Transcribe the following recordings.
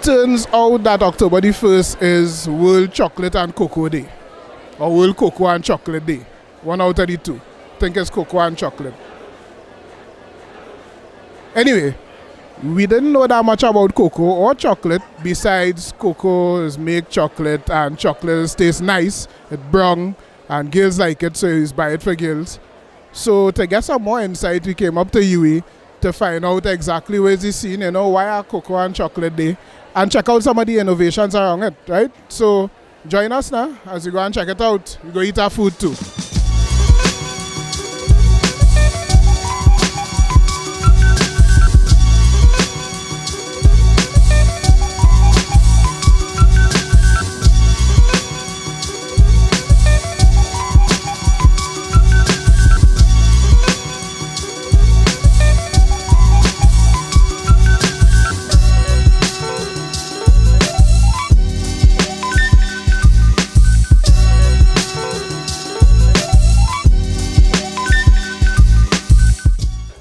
turns out that October the 1st is World Chocolate and Cocoa Day, or World Cocoa and Chocolate Day. One out of the two. I think it's cocoa and chocolate. Anyway, we didn't know that much about cocoa or chocolate. Besides, cocoa is make chocolate and chocolate tastes nice. It's brown and girls like it, so you buy it for girls. So to get some more insight, we came up to UA to find out exactly where the scene, why are cocoa and chocolate day, and check out some of the innovations around it, right? So join us now as we go and check it out. We go eat our food too.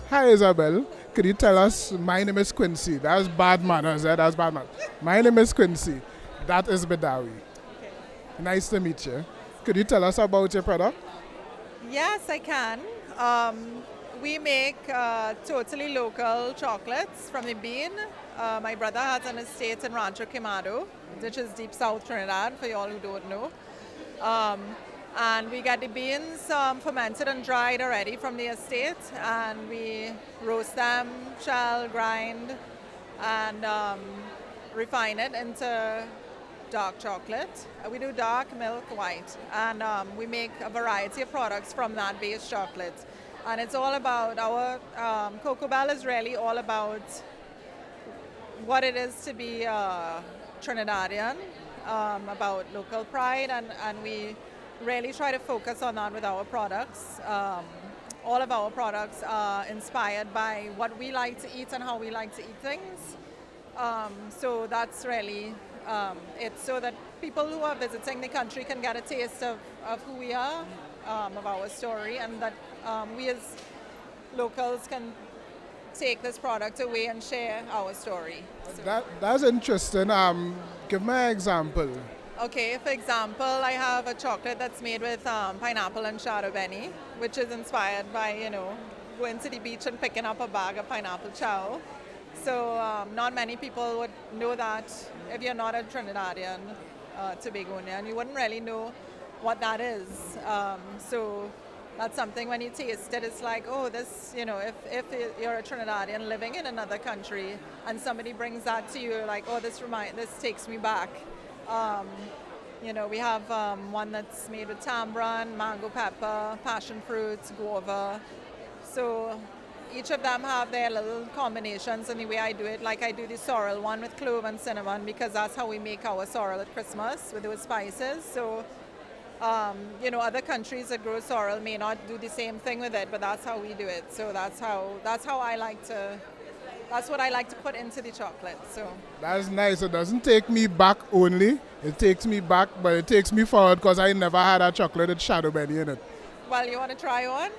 Hi Isabel, could you tell us, my name is Quincy. That's bad manners, that's bad manners. My name is Quincy. That is Bedawi. Okay. Nice to meet you. Could you tell us about your product? Yes, I can. We make totally local chocolates from the bean. My brother has an estate in Rancho Quemado, which is deep south Trinidad, for you all who don't know. And we get the beans fermented and dried already from the estate, and we roast them, shell, grind, and refine it into dark chocolate. We do dark, milk, white, and we make a variety of products from that base chocolate. And it's all about our Cocoa Bell is really all about what it is to be Trinidadian, about local pride, and we really try to focus on that with our products. All of our products are inspired by what we like to eat and how we like to eat things. So that's really it's so that people who are visiting the country can get a taste of who we are, of our story, and that we as locals can take this product away and share our story. So. That's interesting. Give me an example. Okay, for example, I have a chocolate that's made with pineapple and shadow benny, which is inspired by, going to the beach and picking up a bag of pineapple chow. So not many people would know that if you're not a Trinidadian Tobagonian, you wouldn't really know what that is. So that's something when you taste it, it's like, oh, this, if you're a Trinidadian living in another country and somebody brings that to you, like, oh, this takes me back. We have one that's made with tamarind, mango pepper, passion fruits, guava. So each of them have their little combinations, and the way I do it, like I do the sorrel one with clove and cinnamon, because that's how we make our sorrel at Christmas, with those spices. So other countries that grow sorrel may not do the same thing with it, but that's how we do it. So that's what I like to put into the chocolate. So that's nice. It doesn't take me back only. It takes me back, but it takes me forward because I never had a chocolate with shadow benny in it. Well, you want to try one?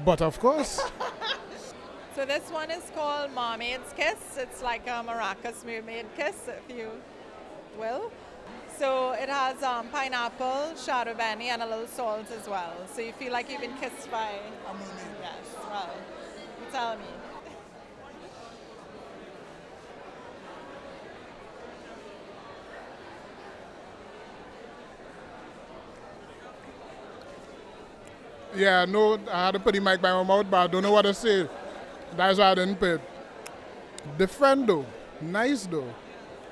But of course. So this one is called Mermaid's Kiss. It's like a maracas mermaid kiss, if you will. So it has pineapple, shadow benny, and a little salt as well. So you feel like you've been kissed by a mermaid. Yes, well, you tell me. Yeah, no, I had to put the mic by my mouth, but I don't know what to say. That's why I didn't put it. Different though. Nice though.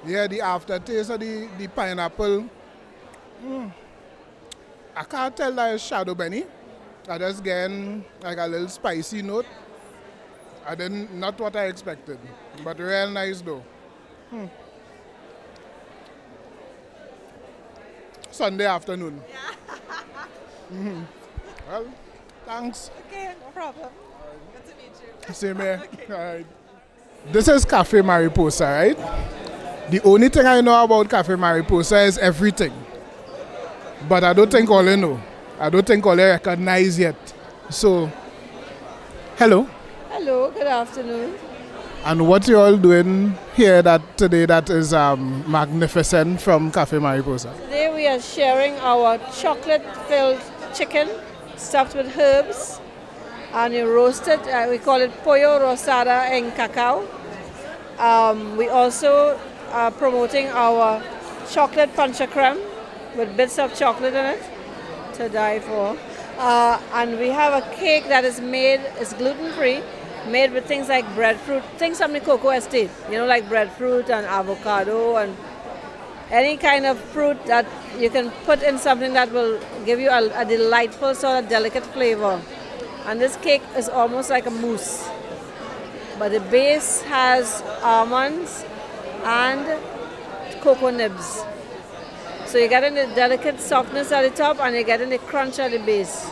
Yeah, the aftertaste of the pineapple. I can't tell that it's shadow benny. I just getting like a little spicy note. Not what I expected, but real nice though. Sunday afternoon. Yeah. Well, thanks. Okay, no problem. Good to meet you. Same here. Okay. All right. This is Cafe Mariposa, right? The only thing I know about Cafe Mariposa is everything. But I don't think all I know. I don't think all I recognize yet. So, hello. Hello, good afternoon. And what you all doing here today that is magnificent from Cafe Mariposa? Today we are sharing our chocolate-filled chicken stuffed with herbs and we roast it. We call it pollo rosada en cacao. We also are promoting our chocolate pancha creme with bits of chocolate in it to die for. And we have a cake that is gluten-free, made with things like breadfruit, things from the cocoa estate, like breadfruit and avocado and any kind of fruit that you can put in something that will give you a delightful sort of delicate flavor. And this cake is almost like a mousse, but the base has almonds and cocoa nibs. So you get in the delicate softness at the top and you get in the crunch at the base.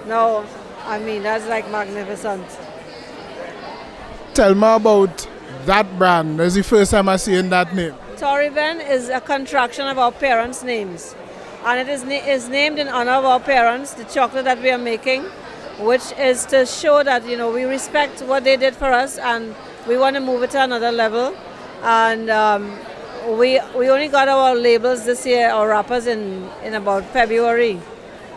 Now, that's like magnificent. Tell me about that brand. This is the first time I'm seeing that name. Torriben is a contraction of our parents' names. And it is named in honor of our parents, the chocolate that we are making, which is to show that, we respect what they did for us and we want to move it to another level. And we only got our labels this year, our wrappers, in about February.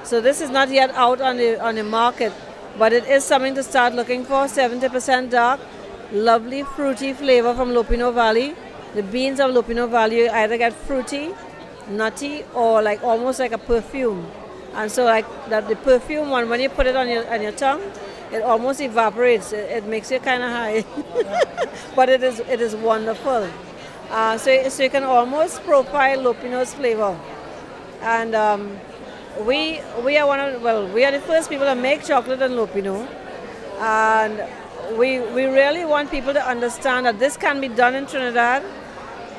So this is not yet out on the market, but it is something to start looking for. 70% dark, lovely fruity flavor from Lupino Valley. The beans of Lupino Valley either get fruity, nutty, or almost like a perfume. And so the perfume one, when you put it on your tongue, it almost evaporates. It makes you kind of high, but it is wonderful. So you can almost profile Lupino's flavor. And we are the first people to make chocolate in Lupino, and we really want people to understand that this can be done in Trinidad.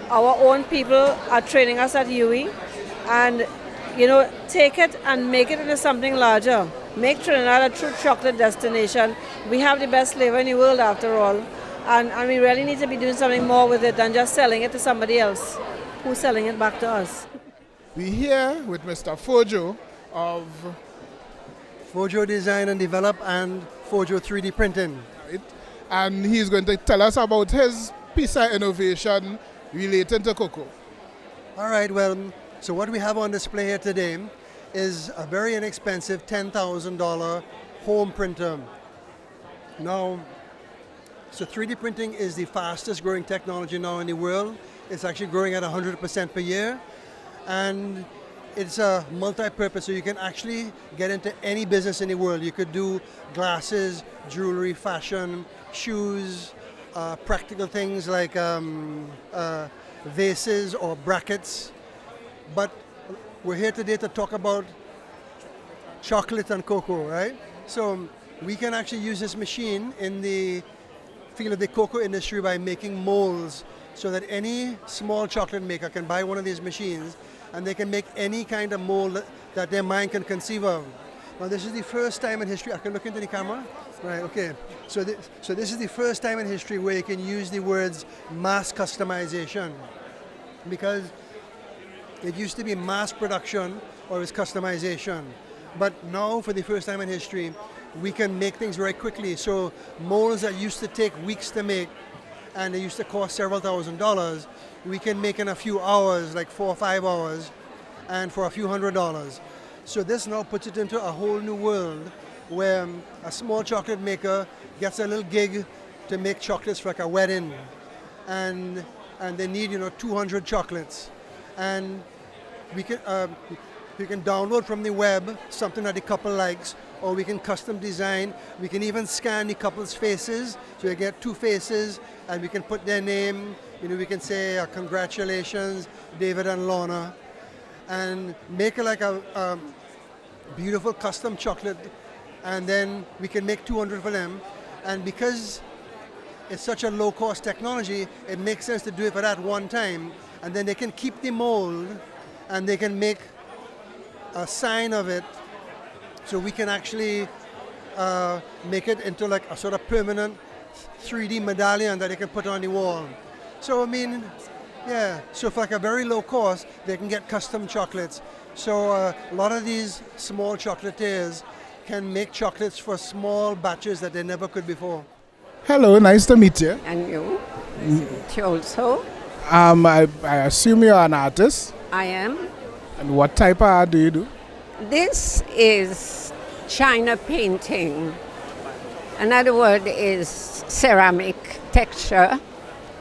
Our own people are training us at UE, and take it and make it into something larger. Make Trinidad a true chocolate destination. We have the best flavor in the world after all, and we really need to be doing something more with it than just selling it to somebody else who's selling it back to us. We're here with Mr. Fojo of Fojo Design and Develop and Fojo 3D Printing. Right? And he's going to tell us about his piece of innovation relating to cocoa. All right, well, so what we have on display here today is a very inexpensive $10,000 home printer. Now, so 3D printing is the fastest growing technology now in the world. It's actually growing at 100% per year. And it's a multi-purpose, so you can actually get into any business in the world. You could do glasses, jewelry, fashion, shoes, practical things like vases or brackets. But we're here today to talk about chocolate and cocoa, right? So we can actually use this machine in the field of the cocoa industry by making molds, so that any small chocolate maker can buy one of these machines and they can make any kind of mold that their mind can conceive of. Now this is the first time in history, I can look into the camera? Right, okay. So this is the first time in history where you can use the words mass customization, because it used to be mass production or it's customization. But now for the first time in history, we can make things very quickly. So molds that used to take weeks to make and they used to cost several $1,000s, we can make in a few hours, like 4 or 5 hours, and for a few $100s. So this now puts it into a whole new world where a small chocolate maker gets a little gig to make chocolates for like a wedding, and they need 200 chocolates, and we can download from the web something that the couple likes, or we can custom design. We can even scan the couple's faces, so you get 2 faces, and we can put their name. We can say congratulations, David and Lorna, and make it like a beautiful custom chocolate, and then we can make 200 for them. And because it's such a low-cost technology, it makes sense to do it for that one time, and then they can keep the mold, and they can make a sign of it, so we can actually make it into like a sort of permanent 3D medallion that they can put on the wall. So so for like a very low cost, they can get custom chocolates. So a lot of these small chocolatiers can make chocolates for small batches that they never could before. Hello, nice to meet you. And you? You also? I assume you're an artist. I am. And what type of art do you do? This is China painting. Another word is ceramic texture,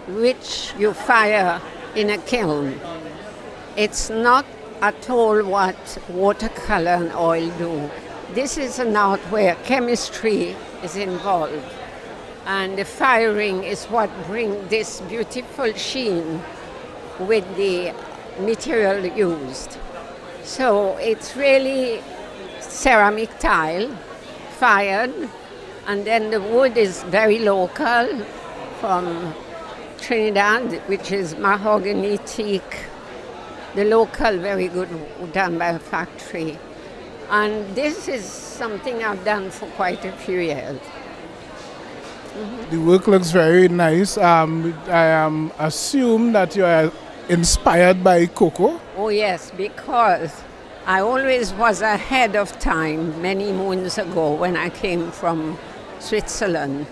which you fire in a kiln. It's not at all what watercolor and oil do. This is an art where chemistry is involved. And the firing is what brings this beautiful sheen with the material used. So it's really ceramic tile, fired, and then the wood is very local from Trinidad, which is mahogany teak, the local, very good, done by a factory. And this is something I've done for quite a few years. The work looks very nice. I assume that you are inspired by cocoa. Oh yes, because I always was ahead of time many moons ago when I came from Switzerland.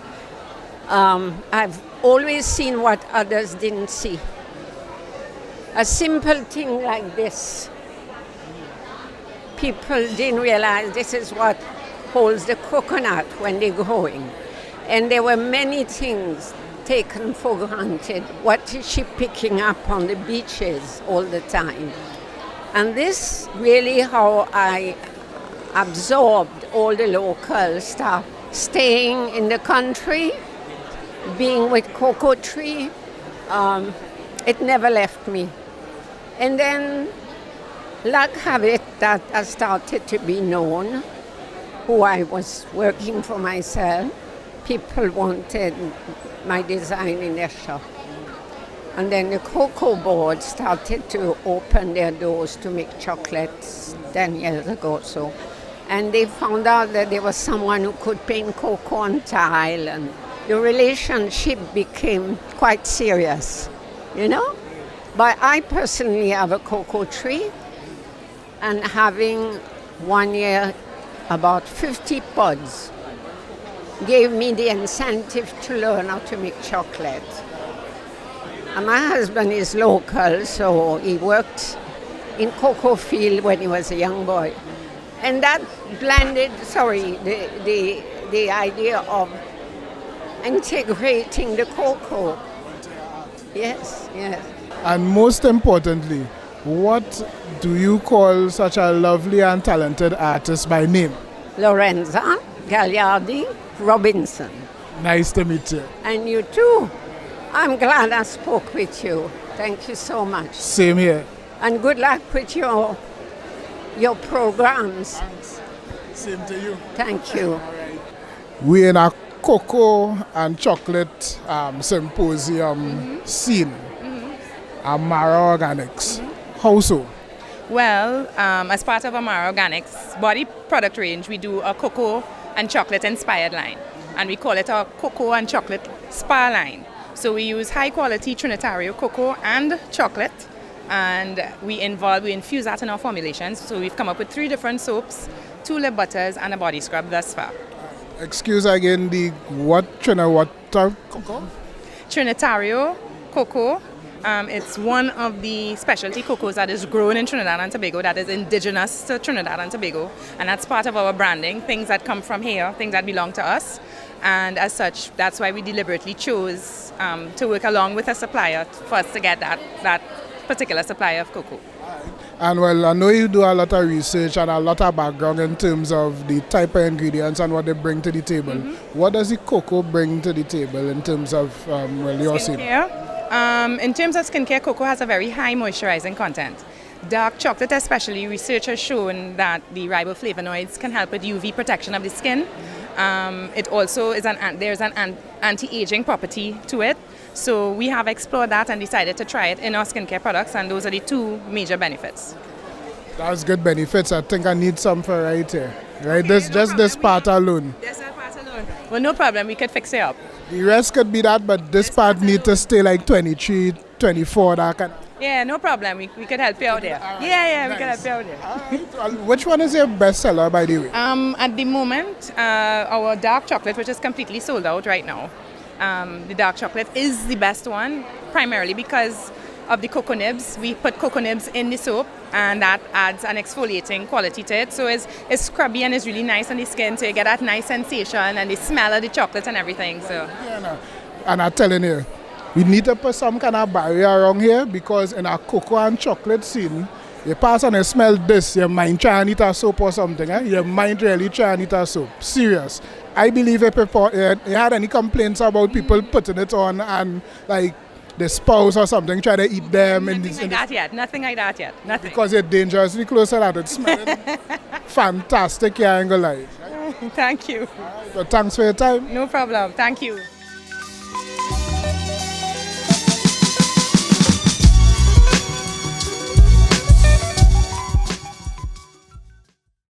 I've always seen what others didn't see. A simple thing like this, people didn't realize this is what holds the coconut when they're growing. And there were many things taken for granted. What is she picking up on the beaches all the time? And this really how I absorbed all the local stuff. Staying in the country, being with cocoa tree, it never left me. And then luck have it that I started to be known, who I was working for myself. People wanted my design in their shop. And then the cocoa board started to open their doors to make chocolates 10 years ago or so. And they found out that there was someone who could paint cocoa on tile, and the relationship became quite serious, you know? But I personally have a cocoa tree, and having 1 year about 50 pods gave me the incentive to learn how to make chocolate. And my husband is local, so he worked in cocoa field when he was a young boy. And that blended, the idea of integrating the cocoa. Yes, yes. And most importantly, what do you call such a lovely and talented artist by name? Lorenza Gagliardi Robinson. Nice to meet you. And you too. I'm glad I spoke with you. Thank you so much. Same here. And good luck with your programs. Thanks. Same to you. Thank you. We're in a cocoa and chocolate symposium scene. Amara Organics. How so? Well, as part of Amara Organics body product range, we do a cocoa and chocolate inspired line. And we call it our cocoa and chocolate spa line. So we use high quality Trinitario cocoa and chocolate, and we infuse that in our formulations. So we've come up with 3 different soaps, 2 lip butters, and a body scrub thus far. Excuse again, the what cocoa? Trinitario cocoa. It's one of the specialty cocoas that is grown in Trinidad and Tobago, that is indigenous to Trinidad and Tobago, and that's part of our branding, things that come from here, things that belong to us. And as such, that's why we deliberately chose to work along with a supplier for us to get that particular supplier of cocoa. And well, I know you do a lot of research and a lot of background in terms of the type of ingredients and what they bring to the table. What does the cocoa bring to the table in terms of your skincare? In terms of skincare, cocoa has a very high moisturizing content. Dark chocolate especially, research has shown that the riboflavonoids can help with UV protection of the skin. It also is there's an anti-aging property to it. So we have explored that and decided to try it in our skincare products, and those are the 2 major benefits. That's good benefits. I think I need some for right here. Right, this part alone. Just that part alone. Well, no problem. We could fix it up. The rest could be that, but this part need to stay like 23, 24, that kind of. Yeah, no problem. We could help you out there. Right. Yeah, Nice. we could help you out there. All right. Which one is your best seller, by the way? At the moment, our dark chocolate, which is completely sold out right now. the dark chocolate, is the best one, primarily because of the cocoa nibs. We put cocoa nibs in the soap, and that adds an exfoliating quality to it. So it's scrubby and it's really nice on the skin, so you get that nice sensation and the smell of the chocolate and everything. So Yeah, no. And I'm telling you, we need to put some kind of barrier around here, because in a cocoa and chocolate scene, you pass and you smell this, your mind try and eat a soap or something. Your mind really try and eat a soap. Serious. I believe if you had any complaints about people putting it on and like the spouse or something try to eat them. Nothing like that yet. Nothing. Because you're dangerously close to that. It's smelling fantastic. Yeah, I ain't gonna lie. Thank you. But thanks for your time. No problem. Thank you.